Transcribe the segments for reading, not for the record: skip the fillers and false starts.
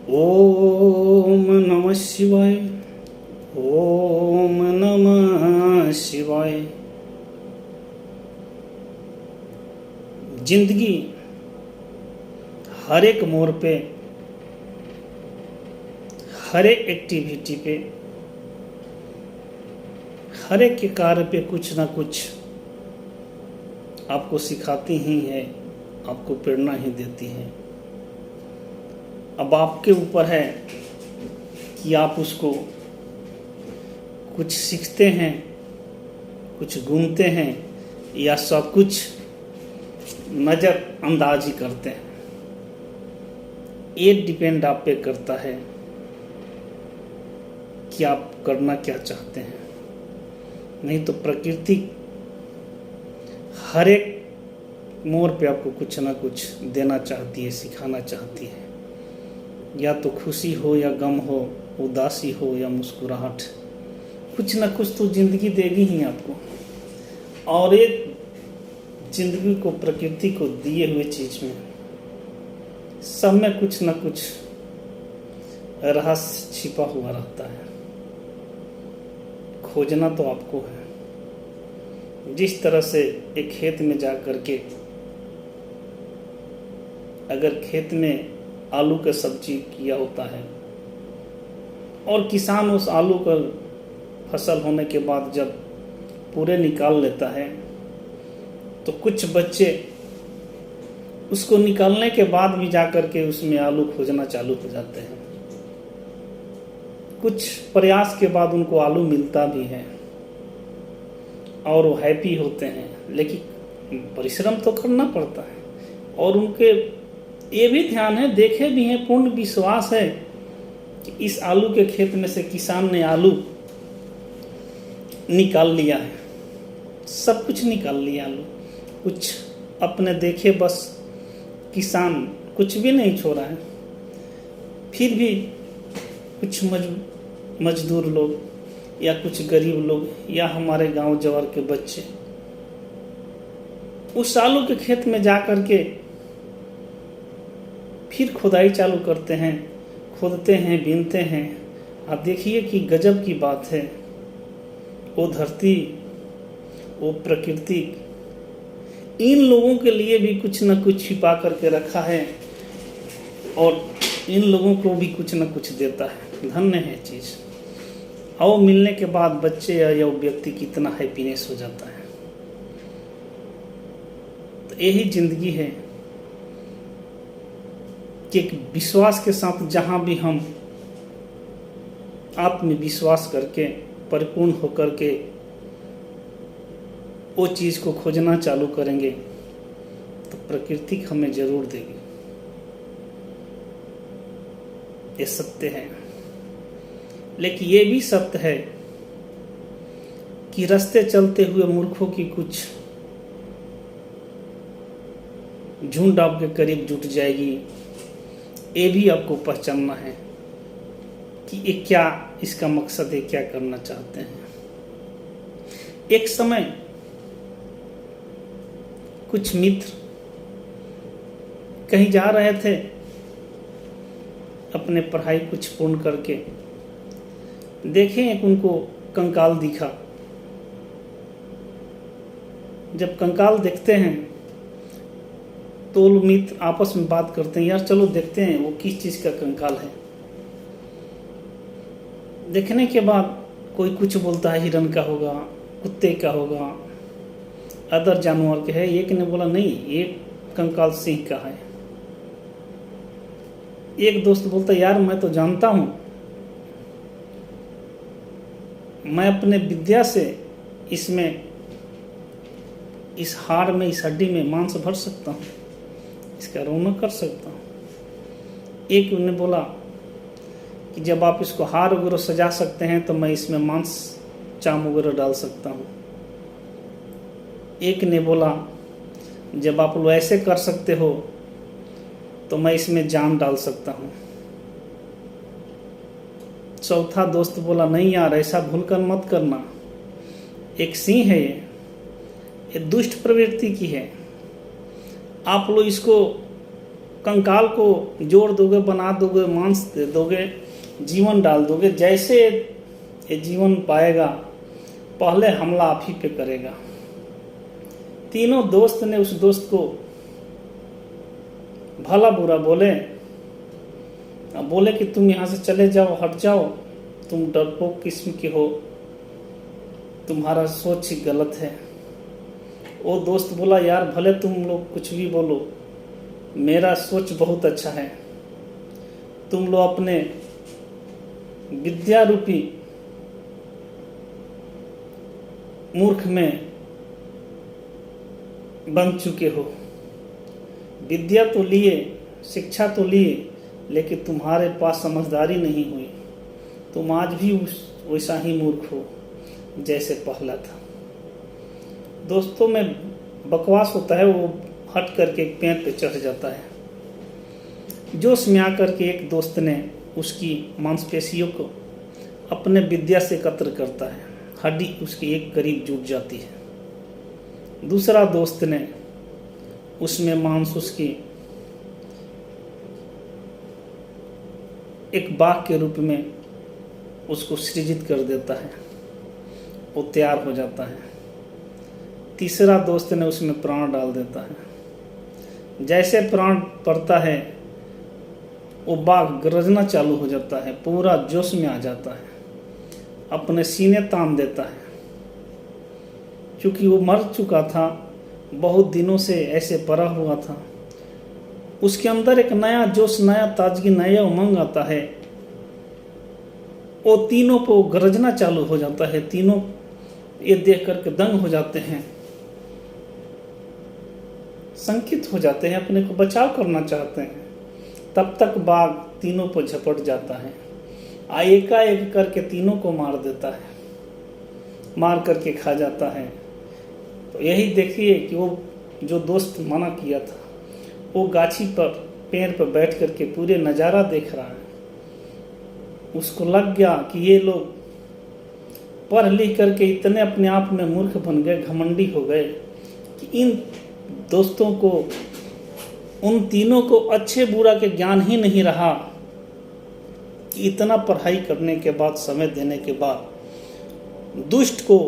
ओम नमः शिवाय। ओम नमः शिवाय। जिंदगी हर एक मोड़ पे, हर एक एक्टिविटी पे, हर एक के कार्य पे कुछ ना कुछ आपको सिखाती ही है, आपको प्रेरणा ही देती है। अब आपके ऊपर है कि आप उसको कुछ सीखते हैं, कुछ घूमते हैं या सब कुछ नज़रअंदाजी करते हैं। ये डिपेंड आप पे करता है कि आप करना क्या चाहते हैं। नहीं तो प्रकृति हर एक मोड़ पे आपको कुछ ना कुछ देना चाहती है, सिखाना चाहती है। या तो खुशी हो या गम हो, उदासी हो या मुस्कुराहट, कुछ ना कुछ तो जिंदगी देगी ही आपको। और ये जिंदगी को, प्रकृति को दिए हुए चीज में सब में कुछ ना कुछ रहस्य छिपा हुआ रहता है। खोजना तो आपको है। जिस तरह से एक खेत में जा करके अगर खेत में आलू का सब्जी किया होता है और किसान उस आलू का फसल होने के बाद जब पूरे निकाल लेता है तो कुछ बच्चे उसको निकालने के बाद भी जाकर के उसमें आलू खोजना चालू हो जाते हैं। कुछ प्रयास के बाद उनको आलू मिलता भी है और वो हैप्पी होते हैं, लेकिन परिश्रम तो करना पड़ता है। और उनके ये भी ध्यान है, देखे भी हैं, पूर्ण विश्वास है कि इस आलू के खेत में से किसान ने आलू निकाल लिया है, सब कुछ निकाल लिया आलू। कुछ अपने देखे बस किसान कुछ भी नहीं छोड़ा है। फिर भी कुछ मजदूर लोग या कुछ गरीब लोग या हमारे गांव जवार के बच्चे उस आलू के खेत में जा कर के फिर खुदाई चालू करते हैं, खोदते हैं, बीनते हैं। आप देखिए कि गजब की बात है। वो धरती, वो प्रकृति इन लोगों के लिए भी कुछ न कुछ छिपा करके रखा है और इन लोगों को भी कुछ न कुछ देता है। धन्य है चीज़। और मिलने के बाद बच्चे या वो व्यक्ति कितना हैप्पीनेस हो जाता है। तो यही जिंदगी है कि एक विश्वास के साथ जहाँ भी हम आत्मविश्वास करके परिपूर्ण होकर के वो चीज़ को खोजना चालू करेंगे तो प्रकृति हमें जरूर देगी। ये सत्य है। लेकिन ये भी सत्य है कि रास्ते चलते हुए मूर्खों की कुछ झुंड आपके करीब जुट जाएगी। ये भी आपको पहचानना है कि ये क्या, इसका मकसद है, क्या करना चाहते हैं। एक समय कुछ मित्र कहीं जा रहे थे, अपने पढ़ाई कुछ पूर्ण करके देखे एक उनको कंकाल दिखा। जब कंकाल देखते हैं तो मित्र आपस में बात करते हैं, यार चलो देखते हैं वो किस चीज़ का कंकाल है। देखने के बाद कोई कुछ बोलता है हिरन का होगा, कुत्ते का होगा, अदर जानवर के है। एक ने बोला नहीं, ये कंकाल सिंह का है। एक दोस्त बोलता यार मैं तो जानता हूँ, मैं अपने विद्या से इसमें, इस हाड़ में, इस हड्डी में मांस भर सकता हूँ, इसका रौनक कर सकता हूँ। एक ने बोला कि जब आप इसको हार वगैरह सजा सकते हैं तो मैं इसमें मांस चाम वगैरह डाल सकता हूँ। एक ने बोला जब आप लोग ऐसे कर सकते हो तो मैं इसमें जान डाल सकता हूँ। चौथा दोस्त बोला नहीं यार ऐसा भूलकर मत करना, एक सिंह है, ये दुष्ट प्रवृत्ति की है, आप लोग इसको कंकाल को जोड़ दोगे, बना दोगे, मांस दे दोगे, जीवन डाल दोगे। जैसे ये जीवन पाएगा पहले हमला आप ही पे करेगा। तीनों दोस्त ने उस दोस्त को भला बुरा बोले, बोले कि तुम यहाँ से चले जाओ, हट जाओ, तुम डरपोक किस्म के हो, तुम्हारा सोच ही गलत है। वो दोस्त बोला, यार भले तुम लोग कुछ भी बोलो, मेरा सोच बहुत अच्छा है। तुम लोग अपने विद्या रूपी मूर्ख में बन चुके हो। विद्या तो लिए, शिक्षा तो लिए, लेकिन तुम्हारे पास समझदारी नहीं हुई। तुम आज भी वैसा ही मूर्ख हो जैसे पहला था। दोस्तों में बकवास होता है, वो हट करके एक पेड़ पे चढ़ जाता है। जोश में आकर के एक दोस्त ने उसकी मांसपेशियों को अपने विद्या से एकत्र करता है, हड्डी उसकी एक करीब जुट जाती है। दूसरा दोस्त ने उसमें मांस उसकी एक बाघ के रूप में उसको सृजित कर देता है, वो तैयार हो जाता है। तीसरा दोस्त ने उसमें प्राण डाल देता है। जैसे प्राण पड़ता है वो बाघ गरजना चालू हो जाता है, पूरा जोश में आ जाता है, अपने सीने तान देता है। क्योंकि वो मर चुका था, बहुत दिनों से ऐसे पड़ा हुआ था, उसके अंदर एक नया जोश, नया ताजगी, नया उमंग आता है। वो तीनों को गरजना चालू हो जाता है। तीनों ये देख करके दंग हो जाते हैं, संकित हो जाते हैं, अपने को बचाव करना चाहते हैं। तब तक बाघ तीनों पर झपट जाता है, एकाएक करके तीनों को मार देता है, मार करके खा जाता है। तो यही देखिए कि वो जो दोस्त मना किया था, वो गाछी पर, पेड़ पर बैठ करके पूरे नज़ारा देख रहा है। उसको लग गया कि ये लोग पढ़ लिख करके इतने अपने आप में मूर्ख बन गए, घमंडी हो गए कि इन दोस्तों को, उन तीनों को अच्छे बुरा के ज्ञान ही नहीं रहा कि इतना पढ़ाई करने के बाद, समय देने के बाद दुष्ट को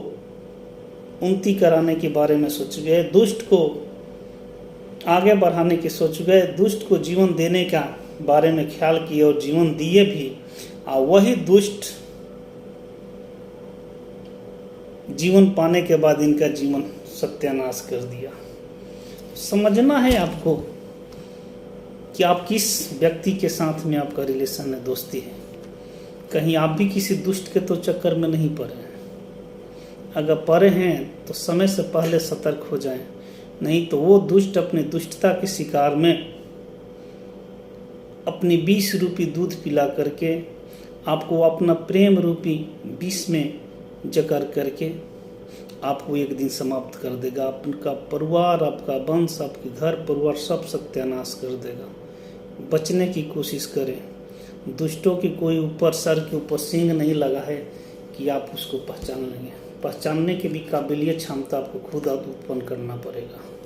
उन्नति कराने के बारे में सोच गए, दुष्ट को आगे बढ़ाने की सोच गए, दुष्ट को जीवन देने का बारे में ख्याल किए और जीवन दिए भी। और वही दुष्ट जीवन पाने के बाद इनका जीवन सत्यानाश कर दिया। समझना है आपको कि आप किस व्यक्ति के साथ में आपका रिलेशन है, दोस्ती है। कहीं आप भी किसी दुष्ट के तो चक्कर में नहीं पड़े हैं। अगर पड़े हैं तो समय से पहले सतर्क हो जाएं, नहीं तो वो दुष्ट अपनी दुष्टता के शिकार में अपनी विष रूपी दूध पिला करके आपको अपना प्रेम रूपी विष में जकड़ करके आपको एक दिन समाप्त कर देगा। आपका परिवार, आपका वंश, आपके घर परिवार सब सत्यानाश कर देगा। बचने की कोशिश करें। दुष्टों की कोई ऊपर सर के ऊपर सींग नहीं लगा है कि आप उसको पहचान लेंगे। पहचानने की भी काबिलियत, क्षमता आपको खुद उत्पन्न करना पड़ेगा।